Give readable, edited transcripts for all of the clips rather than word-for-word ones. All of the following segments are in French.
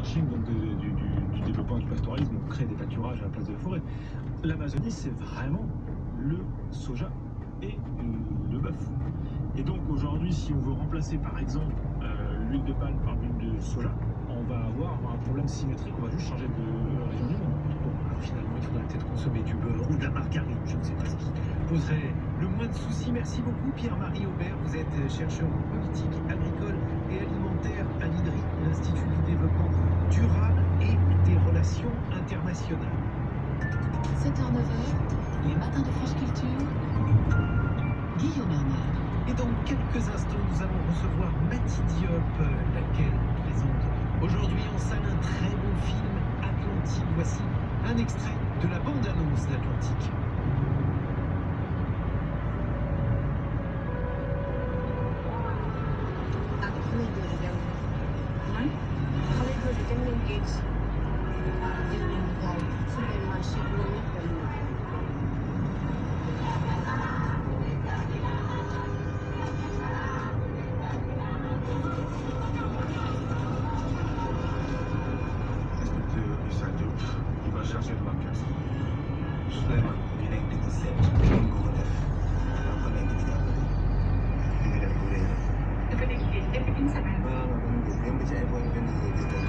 greenwashing, donc du développement du pastoralisme, on crée des pâturages à la place de la forêt. L'Amazonie, c'est vraiment le soja et le bœuf. Et donc aujourd'hui, si on veut remplacer par exemple l'huile de palme par l'huile de soja, on va avoir un problème symétrique, on va juste changer de région du monde. Bon, alors finalement, il faudrait peut-être consommer du beurre ou de la margarine, je ne sais pas ce qui poserait le moins de soucis. Merci beaucoup Pierre-Marie Aubert, vous êtes chercheur en politique agricole et alimentaire à l'IDRI, l'Institut du développement durable et des relations internationales. 7h-9h, les matins de France Culture, Guillaume Erner. Et dans quelques instants, nous allons recevoir Mati Diop, laquelle présente aujourd'hui en salle un très beau film, Atlantique. Voici un extrait de la bande-annonce d'Atlantique. Il va chercher de la caisse. Sulaiman, dinañ di ko seet li mu ko def donc ko nekk di jàpp li nga def bu rëy la. dafa nekk depuis une semaine. waaw waaw dama gis démb ci ay boy benn gis nañ ko.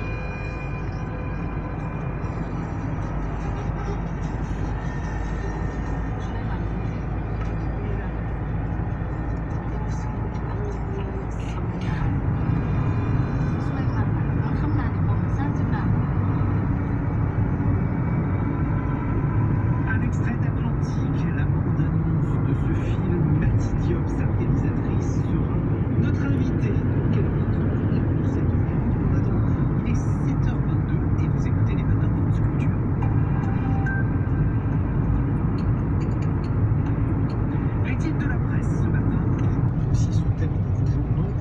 Un extrait d'Atlantique, la bande-annonce de ce film. Mati Diop, sa réalisatrice, sera notre invitée dans quelques minutes pour cette minute. En attendant, il est 7h22 et vous écoutez les matins de France Culture. Les titres de la presse ce matin, aussi son thème dans vos journaux.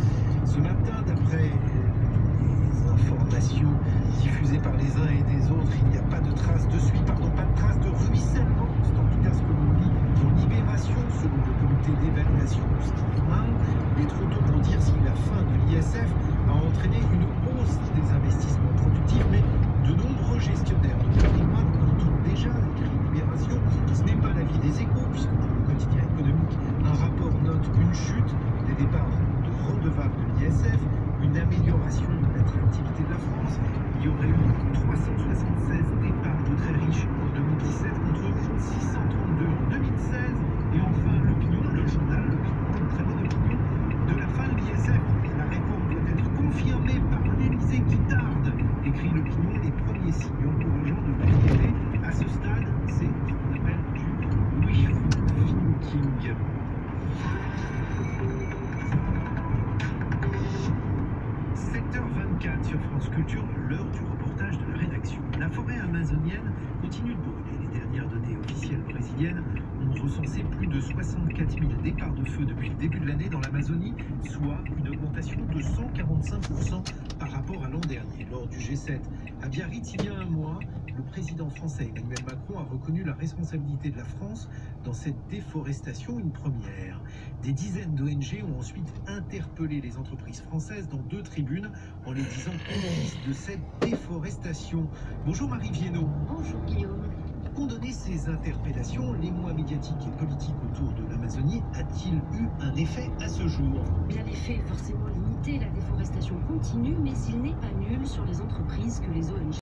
Ce matin, d'après les informations diffusées par les uns et des autres, il n'y a pas de traces de suite, pas de traces de ruissellement. C'est en tout cas ce que l'on lit dans Libération, selon le comité d'évaluation du ski final. Il est trop tôt pour dire si la fin de l'ISF a entraîné une hausse des investissements productifs, mais de nombreux gestionnaires de patrimoine en doutent déjà, écrit Libération. Ce n'est pas l'avis des Échos, puisque pour le quotidien économique, un rapport note une chute des départs de redevables de l'ISF, une amélioration de l'attractivité de la France. Il y aurait eu 376 départs de très riches en 2017 contre 632 en 2016. Et enfin, l'opinion, le journal, l'opinion, une très bonne opinion de la fin de l'ISF. La réforme doit être confirmée par l'Élysée qui tarde, écrit l'opinion. Les premiers signes encourageants de priorité à ce stade, c'est ce qu'on appelle du wishful thinking. 7h24 sur France Culture, l'heure du reportage de la rédaction. La forêt amazonienne continue de brûler. Les dernières données officielles brésiliennes ont recensé plus de 64 000 départs de feu depuis le début de l'année dans l'Amazonie, soit une augmentation de 145% par rapport à l'an dernier. Lors du G7 à Biarritz, il y a un mois, le président français Emmanuel Macron a reconnu la responsabilité de la France dans cette déforestation, une première. Des dizaines d'ONG ont ensuite interpellé les entreprises françaises dans 2 tribunes en les disant complices de cette déforestation. Bonjour Marie Viennot. Bonjour Guillaume. Condamner ces interpellations, l'émoi médiatique et politique autour de l'Amazonie a-t-il eu un effet à ce jour? Bien l'effet est forcément limité, la déforestation continue, mais il n'est pas nul sur les entreprises que les ONG